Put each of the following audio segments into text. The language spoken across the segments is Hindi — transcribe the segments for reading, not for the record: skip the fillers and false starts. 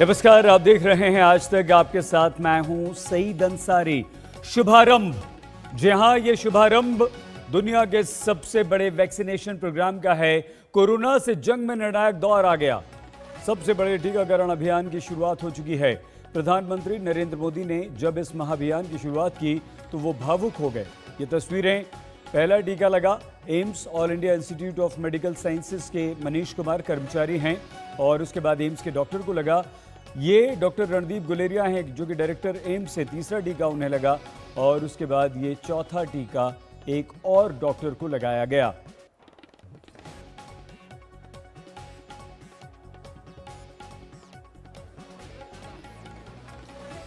नमस्कार, आप देख रहे हैं आज तक। आपके साथ मैं हूं सईद अंसारी। शुभारंभ, जी हां, ये शुभारंभ दुनिया के सबसे बड़े वैक्सीनेशन प्रोग्राम का है। कोरोना से जंग में निर्णायक दौर आ गया। सबसे बड़े टीकाकरण अभियान की शुरुआत हो चुकी है। प्रधानमंत्री नरेंद्र मोदी ने जब इस महाअभियान की शुरुआत की तो वो भावुक हो गए। ये तस्वीरें, पहला टीका लगा। AIIMS all India institute of medical sciences के मनीष कुमार कर्मचारी हैं और उसके बाद एम्स के डॉक्टर को लगा। ये डॉक्टर रणदीप गुलेरिया हैं जो कि डायरेक्टर एम्स से। तीसरा टीका उन्हें लगा और उसके बाद ये चौथा टीका एक और डॉक्टर को लगाया गया।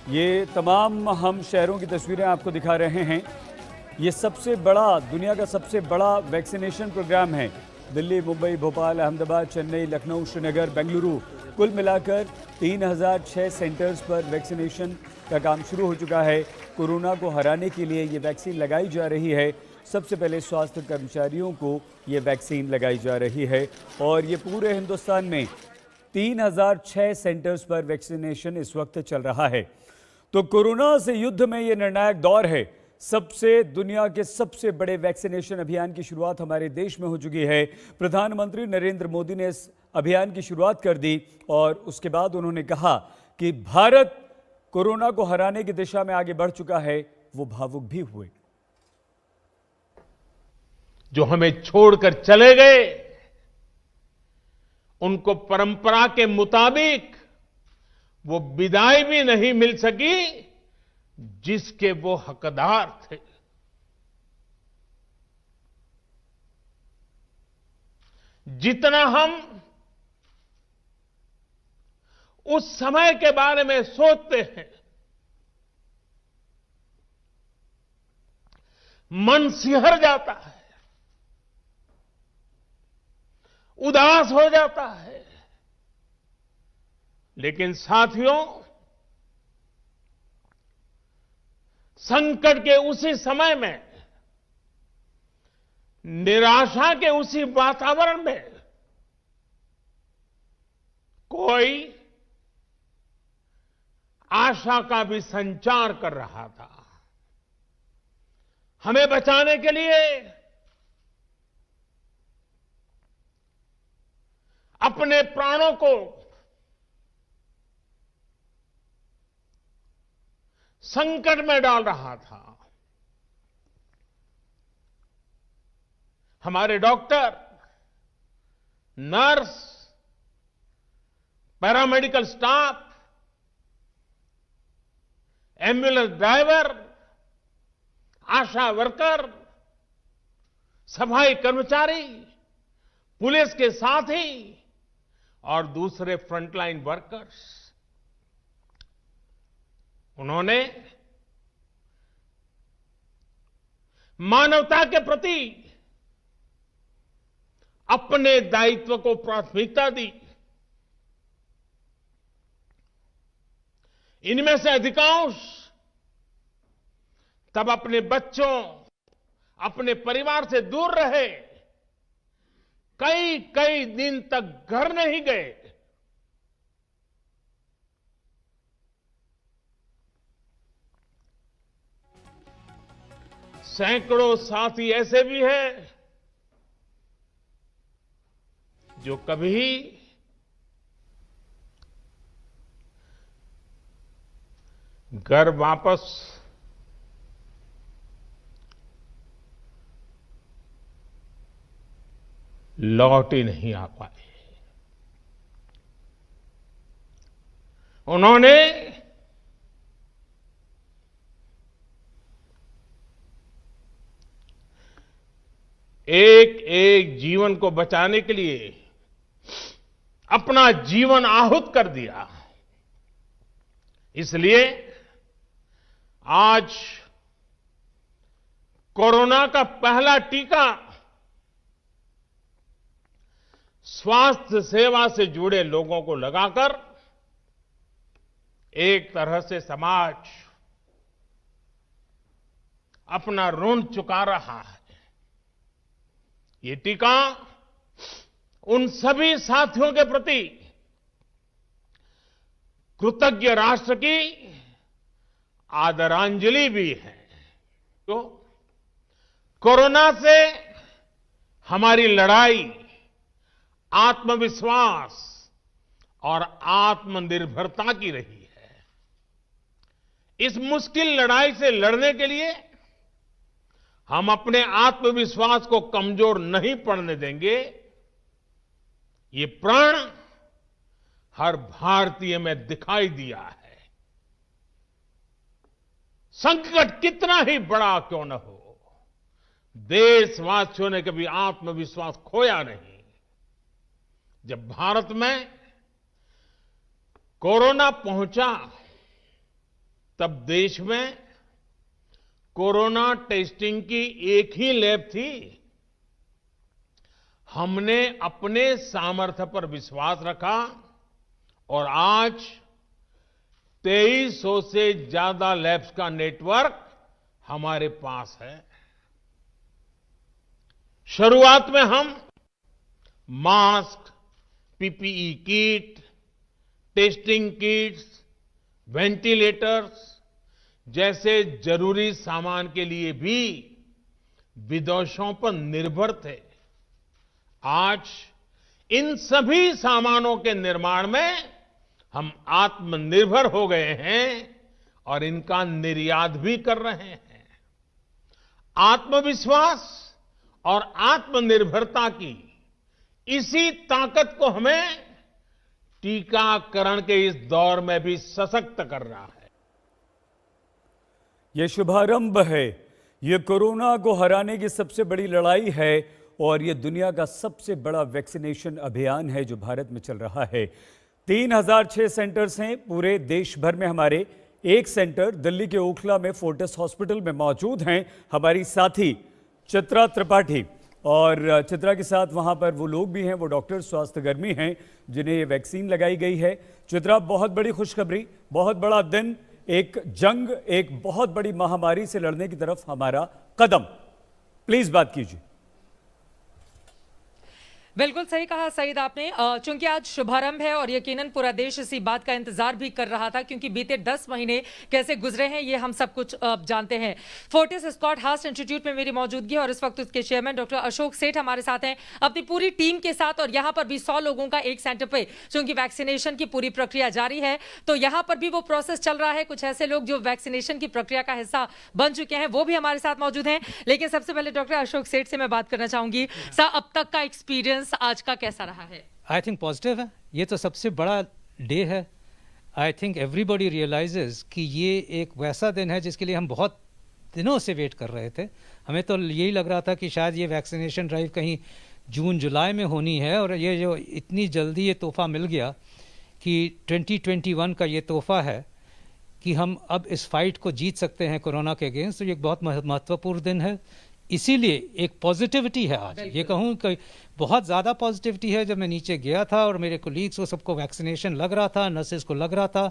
ये तमाम हम शहरों की तस्वीरें आपको दिखा रहे हैं। ये सबसे बड़ा, दुनिया का सबसे बड़ा वैक्सीनेशन प्रोग्राम है। दिल्ली, मुंबई, भोपाल, अहमदाबाद, चेन्नई, लखनऊ, श्रीनगर, बेंगलुरु, कुल मिलाकर 3006 सेंटर्स पर वैक्सीनेशन का काम शुरू हो चुका है। कोरोना को हराने के लिए ये वैक्सीन लगाई जा रही है। सबसे पहले स्वास्थ्य कर्मचारियों को ये वैक्सीन लगाई जा रही है और ये पूरे हिंदुस्तान में 3006 सेंटर्स पर वैक्सीनेशन इस वक्त चल रहा है। तो कोरोना से युद्ध में ये निर्णायक दौर है। दुनिया के सबसे बड़े वैक्सीनेशन अभियान की शुरुआत हमारे देश में हो चुकी है। प्रधानमंत्री नरेंद्र मोदी ने इस अभियान की शुरुआत कर दी और उसके बाद उन्होंने कहा कि भारत कोरोना को हराने की दिशा में आगे बढ़ चुका है। वो भावुक भी हुए। जो हमें छोड़कर चले गए, उनको परंपरा के मुताबिक वो विदाई भी नहीं मिल सकी जिसके वो हकदार थे। जितना हम उस समय के बारे में सोचते हैं, मन सिहर जाता है, उदास हो जाता है। लेकिन साथियों, संकट के उसी समय में, निराशा के उसी वातावरण में कोई आशा का भी संचार कर रहा था। हमें बचाने के लिए अपने प्राणों को संकट में डाल रहा था। हमारे doctor, nurse, paramedical staff, ambulance driver, ASHA worker, सफाई कर्मचारी, पुलिस के साथी और दूसरे फ्रंटलाइन वर्कर्स, उन्होंने मानवता के प्रति अपने दायित्व को प्राथमिकता दी। इनमें से अधिकांश तब अपने बच्चों, अपने परिवार से दूर रहे, कई कई दिन तक घर नहीं गए। सैकड़ों साथी ऐसे भी हैं जो कभी घर वापस लौट ही नहीं आ पाए। उन्होंने एक एक जीवन को बचाने के लिए अपना जीवन आहुत कर दिया। इसलिए आज कोरोना का पहला टीका स्वास्थ्य सेवा से जुड़े लोगों को लगाकर एक तरह से समाज अपना ऋण चुका रहा है। ये टीका उन सभी साथियों के प्रति कृतज्ञ राष्ट्र की आदरांजलि भी है। तो कोरोना से हमारी लड़ाई आत्मविश्वास और आत्मनिर्भरता की रही है। इस मुश्किल लड़ाई से लड़ने के लिए हम अपने आत्मविश्वास को कमजोर नहीं पड़ने देंगे। ये प्रण हर भारतीय में दिखाई दिया है। संकट कितना ही बड़ा क्यों न हो, देशवासियों ने कभी आत्मविश्वास खोया नहीं। जब भारत में कोरोना पहुंचा तब देश में कोरोना टेस्टिंग की एक ही लैब थी। हमने अपने सामर्थ्य पर विश्वास रखा और आज 2300 से ज्यादा लैब्स का नेटवर्क हमारे पास है। शुरुआत में हम mask, PPE kit, testing kits, ventilators जैसे जरूरी सामान के लिए भी विदेशों पर निर्भर थे। आज इन सभी सामानों के निर्माण में हम आत्मनिर्भर हो गए हैं और इनका निर्यात भी कर रहे हैं। आत्मविश्वास और आत्मनिर्भरता की इसी ताकत को हमें टीकाकरण के इस दौर में भी सशक्त कर रहा है। यह शुभारंभ है। यह कोरोना को हराने की सबसे बड़ी लड़ाई है और यह दुनिया का सबसे बड़ा वैक्सीनेशन अभियान है जो भारत में चल रहा है। 3006 सेंटर्स हैं पूरे देश भर में। हमारे एक सेंटर दिल्ली के ओखला में फोर्टिस हॉस्पिटल में मौजूद हैं हमारी साथी चित्रा त्रिपाठी। और चित्रा के साथ वहां पर वो लोग भी हैं, वो डॉक्टर स्वास्थ्यकर्मी हैं जिन्हें ये वैक्सीन लगाई गई है। चित्रा, बहुत बड़ी खुशखबरी, बहुत बड़ा दिन, एक जंग, एक बहुत बड़ी महामारी से लड़ने की तरफ हमारा कदम। प्लीज बात कीजिए। बिल्कुल सही कहा सईद आपने। चूंकि आज शुभारंभ है और यकीनन पूरा देश इसी बात का इंतजार भी कर रहा था, क्योंकि बीते 10 महीने कैसे गुजरे हैं ये हम सब कुछ जानते हैं। फोर्टिस स्कॉट हार्ट इंस्टीट्यूट में मेरी मौजूदगी है और इस वक्त उसके चेयरमैन डॉक्टर अशोक सेठ हमारे साथ हैं अपनी पूरी टीम के साथ। और यहाँ पर भी 100 लोगों का एक सेंटर पे, चूंकि वैक्सीनेशन की पूरी प्रक्रिया जारी है तो यहाँ पर भी वो प्रोसेस चल रहा है। कुछ ऐसे लोग जो वैक्सीनेशन की प्रक्रिया का हिस्सा बन चुके हैं वो भी हमारे साथ मौजूद हैं। लेकिन सबसे पहले डॉक्टर अशोक सेठ से मैं बात करना चाहूंगी। सर, अब तक का एक्सपीरियंस आज का कैसा रहा है? आई थिंक पॉजिटिव है। ये तो सबसे बड़ा डे है। आई थिंक एवरीबॉडी रियलाइजेस कि ये एक वैसा दिन है जिसके लिए हम बहुत दिनों से वेट कर रहे थे। हमें तो यही लग रहा था कि शायद ये वैक्सीनेशन ड्राइव कहीं जून जुलाई में होनी है, और ये जो इतनी जल्दी ये तोहफा मिल गया कि 2021 का ये तोहफा है कि हम अब इस फाइट को जीत सकते हैं कोरोना के अगेंस्ट, तो ये एक बहुत महत्वपूर्ण दिन है। इसीलिए एक पॉजिटिविटी है आज। ये कहूँ कि बहुत ज़्यादा पॉजिटिविटी है। जब मैं नीचे गया था और मेरे कोलीग्स को सबको वैक्सीनेशन लग रहा था, नर्सेज को लग रहा था,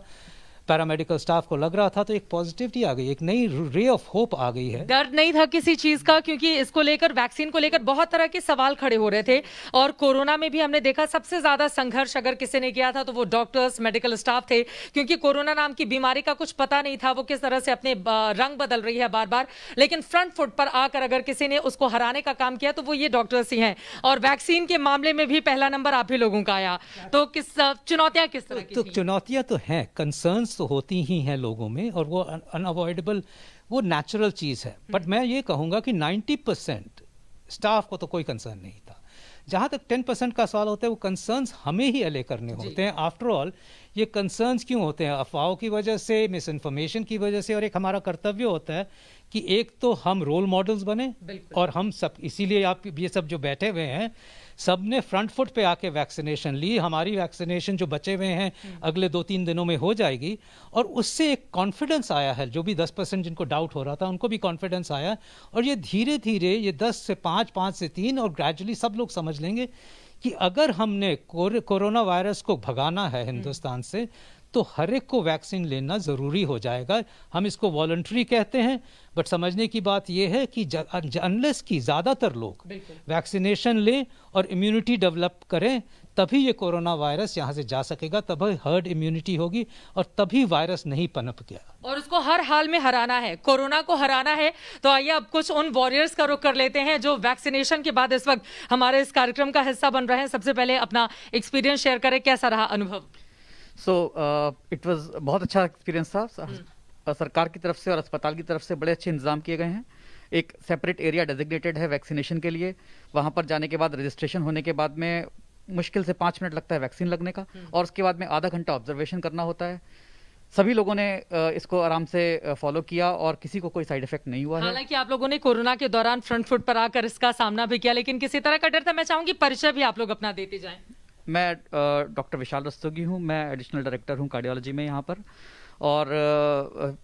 पैरामेडिकल स्टाफ को लग रहा था, तो एक पॉजिटिविटी आ गई, एक नई रे ऑफ होप आ गई है। डर नहीं था किसी चीज का, क्योंकि इसको लेकर, वैक्सीन को लेकर बहुत तरह के सवाल खड़े हो रहे थे। और कोरोना में भी हमने देखा सबसे ज्यादा संघर्ष अगर किसी ने किया था तो वो डॉक्टर्स, मेडिकल स्टाफ थे, क्योंकि कोरोना नाम की बीमारी का कुछ पता नहीं था, वो किस तरह से अपने रंग बदल रही है बार बार। लेकिन फ्रंट फुट पर आकर अगर किसी ने उसको हराने का काम किया तो वो ये डॉक्टर्स ही हैं। और वैक्सीन के मामले में भी पहला नंबर आप ही लोगों का आया। तो चुनौतियां किस तरह की थी? चुनौतियां तो हैं, कंसर्न्स तो होती ही हैं लोगों में, और वो अनअवॉइडेबल, वो नेचुरल चीज़ है। बट मैं ये कहूँगा कि 90% स्टाफ को तो कोई कंसर्न नहीं था। जहाँ तक 10% का सवाल होता है वो कंसर्न्स हमें ही अले करने होते हैं। आफ्टर ऑल ये कंसर्न्स क्यों होते हैं? अफवाहों की वजह से, मिस इन्फॉर्मेशन की वजह से। और एक हमारा कर्तव्य होता है कि एक तो हम रोल मॉडल्स बने, और हम सब, इसीलिए आप ये सब जो बैठे हुए हैं सब ने फ्रंट फुट पे आके वैक्सीनेशन ली। हमारी वैक्सीनेशन जो बचे हुए हैं अगले 2-3 दिनों में हो जाएगी, और उससे एक कॉन्फिडेंस आया है। जो भी 10% जिनको डाउट हो रहा था उनको भी कॉन्फिडेंस आया, और ये धीरे धीरे ये 10 से 5, 5 से 3, और ग्रेजुअली सब लोग समझ लेंगे कि अगर हमने कोरोना वायरस को भगाना है हिंदुस्तान से, तो हर एक को वैक्सीन लेना ज़रूरी हो जाएगा। हम इसको वॉलंटरी कहते हैं, बट समझने की बात यह है कि अनलेस कि ज़्यादातर लोग वैक्सीनेशन लें और इम्यूनिटी डेवलप करें, तभी ये कोरोना वायरस यहाँ से जा सकेगा, तभी हर्ड इम्यूनिटी होगी और तभी वायरस नहीं पनप गया। और उसको हर हाल में हराना है, कोरोना को हराना है। तो आइए अब कुछ उन वॉरियर्स का रुख कर लेते हैं जो वैक्सीनेशन के बाद इस वक्त हमारे इस कार्यक्रम का हिस्सा बन रहे हैं। सबसे पहले अपना एक्सपीरियंस शेयर करें, कैसा रहा अनुभव? इट वाज बहुत अच्छा एक्सपीरियंस था। सरकार की तरफ से और अस्पताल की तरफ से बड़े अच्छे इंतजाम किए गए हैं। एक सेपरेट एरिया डेजिग्नेटेड है वैक्सीनेशन के लिए। वहाँ पर जाने के बाद रजिस्ट्रेशन होने के बाद में मुश्किल से 5 मिनट लगता है वैक्सीन लगने का, और उसके बाद में आधा घंटा ऑब्जर्वेशन करना होता है। सभी लोगों ने इसको आराम से फॉलो किया और किसी को कोई साइड इफेक्ट नहीं हुआ है। हालांकि आप लोगों ने कोरोना के दौरान फ्रंट फुट पर आकर इसका सामना भी किया, लेकिन किसी तरह का डर था। मैं चाहूंगी परिचय भी आप लोग अपना देते जाएं। मैं डॉक्टर विशाल रस्तोगी हूँ, मैं एडिशनल डायरेक्टर हूँ कार्डियोलॉजी में यहाँ पर। और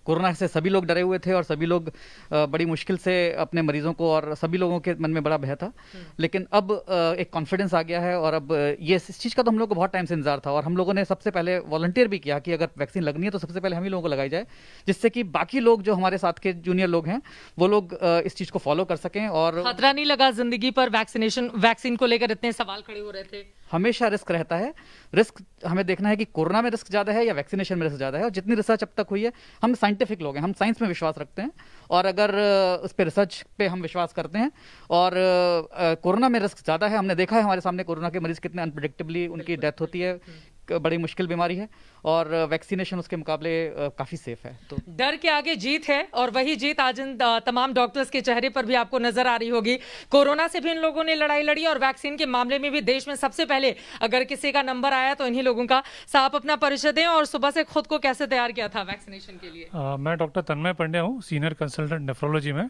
कोरोना से सभी लोग डरे हुए थे और सभी लोग बड़ी मुश्किल से अपने मरीजों को, और सभी लोगों के मन में बड़ा भय था। लेकिन अब एक कॉन्फिडेंस आ गया है और अब ये इस चीज़ का तो हम लोग को बहुत टाइम से इंतजार था, और हम लोगों ने सबसे पहले वॉलंटियर भी किया कि अगर वैक्सीन लगनी है तो सबसे पहले हम ही लोगों को लगाई जाए, जिससे कि बाकी लोग जो हमारे साथ के जूनियर लोग हैं वो लोग इस चीज़ को फॉलो कर सकें। और खतरा नहीं लगा जिंदगी पर? वैक्सीन को लेकर इतने सवाल खड़े हो रहे थे। हमेशा रिस्क रहता है। रिस्क हमें देखना है कि कोरोना में रिस्क ज़्यादा है या वैक्सीनेशन में रिस्क ज़्यादा है। और जितनी रिसर्च अब तक हुई है, हम साइंटिफिक लोग हैं, हम साइंस में विश्वास रखते हैं, और अगर उस पर रिसर्च पे हम विश्वास करते हैं। और कोरोना में रिस्क ज़्यादा है। हमने देखा है हमारे सामने कोरोना के मरीज कितने अनप्रिडिक्टेबली उनकी डेथ होती है। बड़ी मुश्किल बीमारी है, और वैक्सीनेशन उसके मुकाबले काफ़ी सेफ है। तो डर के आगे जीत है, और वही जीत आज इन तमाम डॉक्टर्स के चेहरे पर भी आपको नजर आ रही होगी। कोरोना से भी इन लोगों ने लड़ाई लड़ी, और वैक्सीन के मामले में भी देश में सबसे पहले अगर किसी का नंबर आया तो इन्हीं लोगों का। साहब अपना परिचय दें और सुबह से खुद को कैसे तैयार किया था वैक्सीनेशन के लिए? मैं डॉक्टर तन्मय पंड्या हूँ, सीनियर कंसल्टेंट नेफ्रोलॉजी में।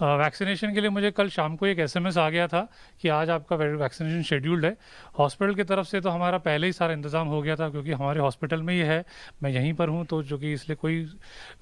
वैक्सीनेशन के लिए मुझे कल शाम को एक SMS आ गया था कि आज आपका वैक्सीनेशन शेड्यूल्ड है। हॉस्पिटल की तरफ से तो हमारा पहले ही सारा इंतजाम हो गया था, क्योंकि हमारे हॉस्पिटल में ही है, मैं यहीं पर हूँ, तो जो कि इसलिए कोई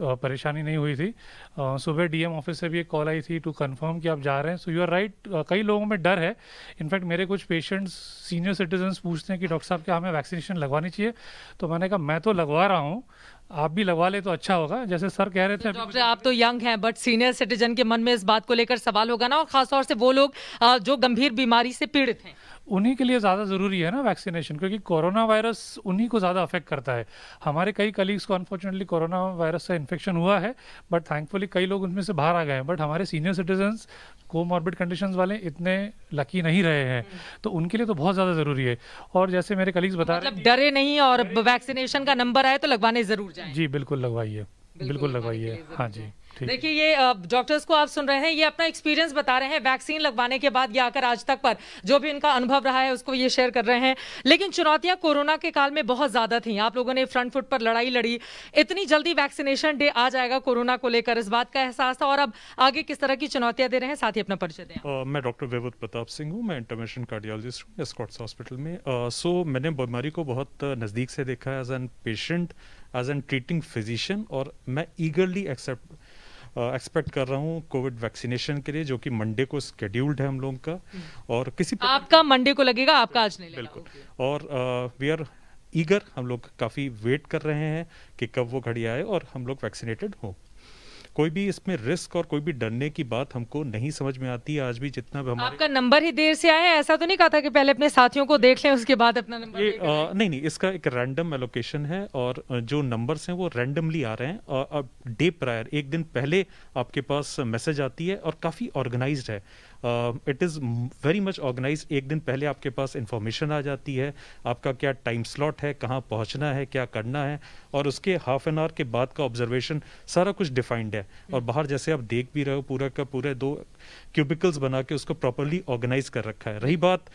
परेशानी नहीं हुई थी। सुबह DM ऑफिस से भी एक कॉल आई थी टू कंफर्म कि आप जा रहे हैं। सो यू आर राइट, कई लोगों में डर है। इनफैक्ट मेरे कुछ पेशेंट्स, सीनियर सिटीजन्स पूछते हैं कि डॉक्टर साहब क्या हमें वैक्सीनेशन लगवानी चाहिए? तो मैंने कहा मैं तो लगवा रहा हूँ, आप भी लगवा ले तो अच्छा होगा। जैसे सर कह रहे थे, डॉक्टर आप तो यंग हैं, बट सीनियर सिटीजन के मन में इस बात को लेकर सवाल होगा ना, और खासतौर से वो लोग जो गंभीर बीमारी से पीड़ित हैं। उन्हीं के लिए ज़्यादा ज़रूरी है ना वैक्सीनेशन, क्योंकि कोरोना वायरस उन्हीं को ज़्यादा अफेक्ट करता है। हमारे कई कलीग्स को अनफॉर्चुनेटली कोरोना वायरस से इन्फेक्शन हुआ है, बट थैंकफुली कई लोग उनमें से बाहर आ गए हैं। बट हमारे सीनियर सिटीजन्स, कोमॉर्बिड कंडीशंस वाले इतने लकी नहीं रहे हैं, तो उनके लिए तो बहुत ज़्यादा ज़रूरी है। और जैसे मेरे कलीग्स बता रहे हैं, डरे नहीं, और वैक्सीनेशन का नंबर आए तो लगवाने जरूर जाएं। जी बिल्कुल लगवाइए, बिल्कुल लगवाइए। हाँ जी। देखिए, ये डॉक्टर्स को आप सुन रहे हैं, ये अपना एक्सपीरियंस बता रहे हैं वैक्सीन लगवाने के बाद या आकर आज तक पर जो भी इनका अनुभव रहा है उसको ये शेयर कर रहे हैं। लेकिन चुनौतियां कोरोना के काल में बहुत ज्यादा थी। आप लोगों ने फ्रंट फुट पर लड़ाई लड़ी। इतनी जल्दी वैक्सीनेशन डे आ जाएगा कोरोना को लेकर, इस बात का एहसास था, और अब आगे किस तरह की चुनौतियां दे रहे हैं? साथ ही अपना परिचय दें। मैं डॉक्टर विभूत प्रताप सिंह हूँ, मैं इंटरवेंशन कार्डियोलॉजिस्ट हूँ एस्कॉट्स हॉस्पिटल में। सो मैंने बीमारी को बहुत नज़दीक से देखा है as an patient, as an treating physician, और मैं ईगरली एक्सपेक्ट कर रहा हूँ कोविड वैक्सीनेशन के लिए, जो कि मंडे को स्केड्यूल्ड है हम लोगों का। और किसी आपका मंडे को लगेगा, आपका आज नहीं लगेगा? बिल्कुल। और वी आर ईगर, हम लोग काफ़ी वेट कर रहे हैं कि कब वो घड़ी आए और हम लोग वैक्सीनेटेड हों। कोई भी इसमें रिस्क और कोई भी डरने की बात हमको नहीं समझ में आती है आज भी, जितना भी हमारे। आपका नंबर ही देर से आया है, ऐसा तो नहीं कहा था कि पहले अपने साथियों को देख लें उसके बाद अपना नंबर? नहीं, इसका एक रैंडम एलोकेशन है, और जो नंबर्स हैं वो रैंडमली आ रहे हैं। अब डे प्रायर, एक दिन पहले आपके पास मैसेज आती है, और काफ़ी ऑर्गेनाइज्ड है। It is very much organize. एक दिन पहले आपके पास इंफॉर्मेशन आ जाती है, आपका क्या टाइम स्लॉट है, कहाँ पहुँचना है, क्या करना है, और उसके हाफ एन आवर के बाद का ऑब्जर्वेशन, सारा कुछ डिफाइंड है। और बाहर जैसे आप देख भी रहे हो, पूरा का पूरे 2 क्यूबिकल्स बना के उसको प्रॉपरली ऑर्गेनाइज कर रखा है। रही बात,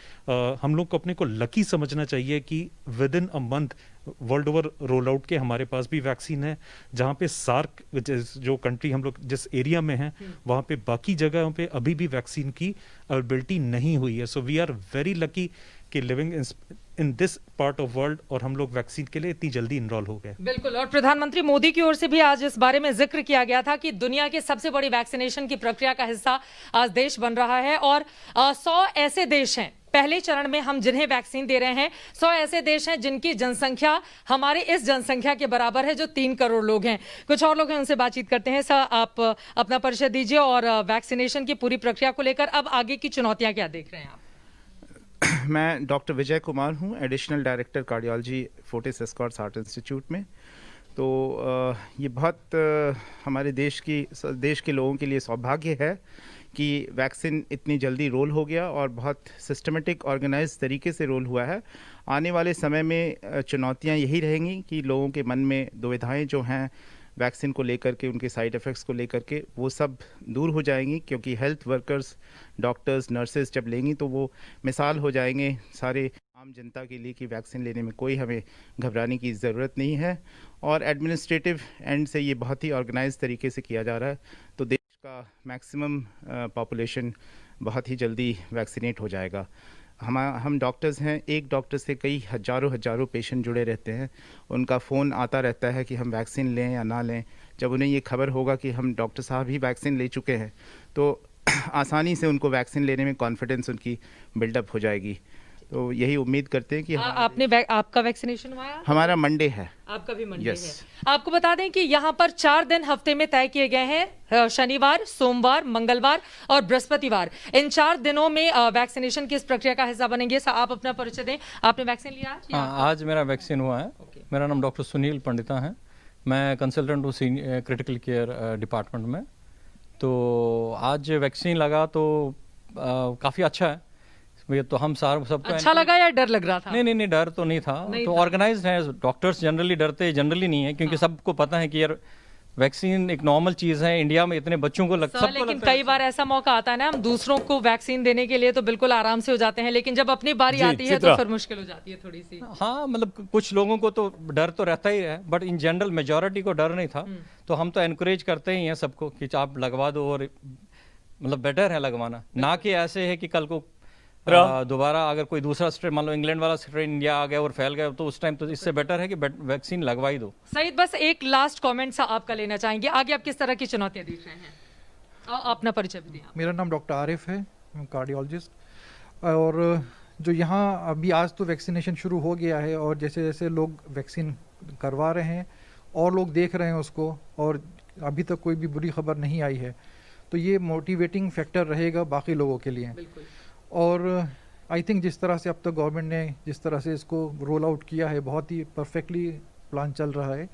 हम लोग को अपने को लकी समझना चाहिए कि with in a month world over roll out के हमारे पास भी वैक्सीन है। जहाँ पे सार्क जो कंट्री हम लोग जिस एरिया में हैं, वहाँ पे बाकी जगहों पे अभी भी वैक्सीन की अवेलेबिलिटी नहीं हुई है। So we are very lucky कि living in this part of world, और हम लोग वैक्सीन के लिए इतनी जल्दी इनरोल हो गए। बिल्कुल। और प्रधानमंत्री मोदी की ओर से भी आज इस बारे में जिक्र किया गया था कि दुनिया के सबसे बड़ी वैक्सीनेशन की प्रक्रिया का हिस्सा आज देश बन रहा है, और 100 ऐसे देश हैं पहले चरण में हम जिन्हें वैक्सीन दे रहे हैं 100 ऐसे देश हैं जिनकी जनसंख्या हमारे इस जनसंख्या के बराबर है, जो 3 करोड़ लोग हैं। कुछ और लोग हैं, उनसे बातचीत करते हैं। सर, आप अपना परिचय दीजिए और वैक्सीनेशन की पूरी प्रक्रिया को लेकर अब आगे की चुनौतियां क्या देख रहे हैं आप? मैं डॉक्टर विजय कुमार हूँ, additional director cardiology Fortis Escorts heart institute में। तो ये बहुत हमारे देश के लोगों के लिए सौभाग्य है कि वैक्सीन इतनी जल्दी रोल हो गया और बहुत सिस्टमेटिक ऑर्गेनाइज तरीके से रोल हुआ है। आने वाले समय में चुनौतियाँ यही रहेंगी कि लोगों के मन में दुविधाएं जो हैं वैक्सीन को लेकर के, उनके साइड इफ़ेक्ट्स को लेकर के, वो सब दूर हो जाएंगी, क्योंकि हेल्थ वर्कर्स, डॉक्टर्स, नर्सेज जब लेंगी तो वो मिसाल हो जाएंगे सारे आम जनता के लिए कि वैक्सीन लेने में कोई हमें घबराने की ज़रूरत नहीं है। और एडमिनिस्ट्रेटिव एंड से ये बहुत ही ऑर्गेनाइज तरीके से किया जा रहा है, तो देश का मैक्सिमम पॉपुलेशन बहुत ही जल्दी वैक्सीनेट हो जाएगा। हम डॉक्टर्स हैं, एक डॉक्टर से कई हजारों पेशेंट जुड़े रहते हैं, उनका फ़ोन आता रहता है कि हम वैक्सीन लें या ना लें। जब उन्हें ये खबर होगा कि हम डॉक्टर साहब ही वैक्सीन ले चुके हैं तो आसानी से उनको वैक्सीन लेने में कॉन्फिडेंस उनकी बिल्डअप हो जाएगी। तो यही उम्मीद करते हैं कि आपका वैक्सीनेशन हुआ है? हमारा मंडे है। आपका भी मंडे Yes. है। आपको बता दें कि यहाँ पर 4 दिन हफ्ते में तय किए गए हैं, शनिवार, सोमवार, मंगलवार और बृहस्पतिवार। इन 4 दिनों में वैक्सीनेशन की इस प्रक्रिया का हिस्सा बनेंगे। सर, आप अपना परिचय दें, आपने वैक्सीन लिया? हाँ, आज मेरा वैक्सीन हुआ है। मेरा नाम डॉक्टर सुनील पंडिता है, मैं कंसल्टेंट हूँ क्रिटिकल केयर डिपार्टमेंट में। तो आज वैक्सीन लगा तो काफ़ी अच्छा है। ये तो हम सबको अच्छा लगा या डर लग रहा था? नहीं, डर तो नहीं था। तो ऑर्गेनाइज्ड है, डॉक्टर्स जनरली जनरली नहीं है, क्योंकि सबको पता है कि यार वैक्सीन एक नॉर्मल चीज है। इंडिया में इतने बच्चों को सबको लेकिन कई बार ऐसा मौका आता है ना, हम दूसरों को वैक्सीन देने के लिए तो बिल्कुल आराम से हो जाते हैं, लेकिन जब अपनी बारी आती है तो फिर मुश्किल हो जाती है थोड़ी सी। हाँ, मतलब कुछ लोगों को तो डर तो रहता ही है, बट इन जनरल मेजोरिटी को डर नहीं था। तो हम तो एनकरेज करते ही हैं सबको कि आप लगवा दो, और मतलब बेटर है लगवाना, ना कि ऐसे है कि कल को दोबारा अगर कोई दूसरा स्ट्रेन, मान लो इंग्लैंड वाला स्ट्रेन इंडिया आ गया और फैल गया, तो उस टाइम तो इससे बेटर है कि वैक्सीन लगवाई दो। सईद, बस एक लास्ट कमेंट सा आपका लेना चाहेंगे, आगे आप किस तरह की चुनौतियां देख रहे हैं? अपना परिचय भी दिया। मेरा नाम डॉक्टर आरिफ है, मैं कार्डियोलॉजिस्ट। और जो यहाँ अभी आज तो वैक्सीनेशन शुरू हो गया है, और जैसे जैसे लोग वैक्सीन करवा रहे हैं और लोग देख रहे हैं उसको, और अभी तक कोई भी बुरी खबर नहीं आई है, तो ये मोटिवेटिंग फैक्टर रहेगा बाकी लोगों के लिए। और आई थिंक जिस तरह से अब तक गवर्नमेंट ने जिस तरह से इसको रोल आउट किया है, बहुत ही परफेक्टली प्लान चल रहा है।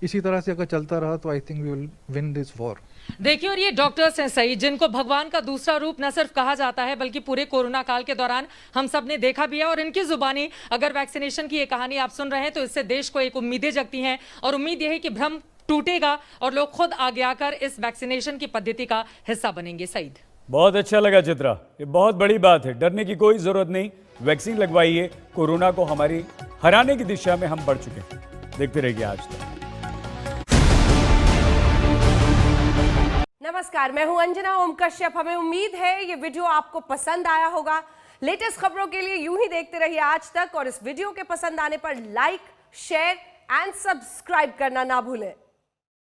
इसी तरह से अगर चलता रहा तो I think we will win this war. देखिए, और ये डॉक्टर्स हैं सही, जिनको भगवान का दूसरा रूप न सिर्फ कहा जाता है बल्कि पूरे कोरोना काल के दौरान हम सब ने देखा भी है। और इनकी जुबानी अगर वैक्सीनेशन की ये कहानी आप सुन रहे हैं तो इससे देश को एक उम्मीदें जगती हैं, और उम्मीद यह है कि भ्रम टूटेगा और लोग खुद आगे आकर इस वैक्सीनेशन की पद्धति का हिस्सा बनेंगे। सईद, बहुत अच्छा लगा चित्रा, ये बहुत बड़ी बात है, डरने की कोई जरूरत नहीं। वैक्सीन लगवाइए, कोरोना को हमारी हराने की दिशा में हम बढ़ चुके हैं। देखते रहिए आज तक। नमस्कार, मैं हूं अंजना ओम कश्यप। हमें उम्मीद है ये वीडियो आपको पसंद आया होगा। लेटेस्ट खबरों के लिए यूं ही देखते रहिए आज तक, और इस वीडियो के पसंद आने पर लाइक, शेयर एंड सब्सक्राइब करना ना भूलें।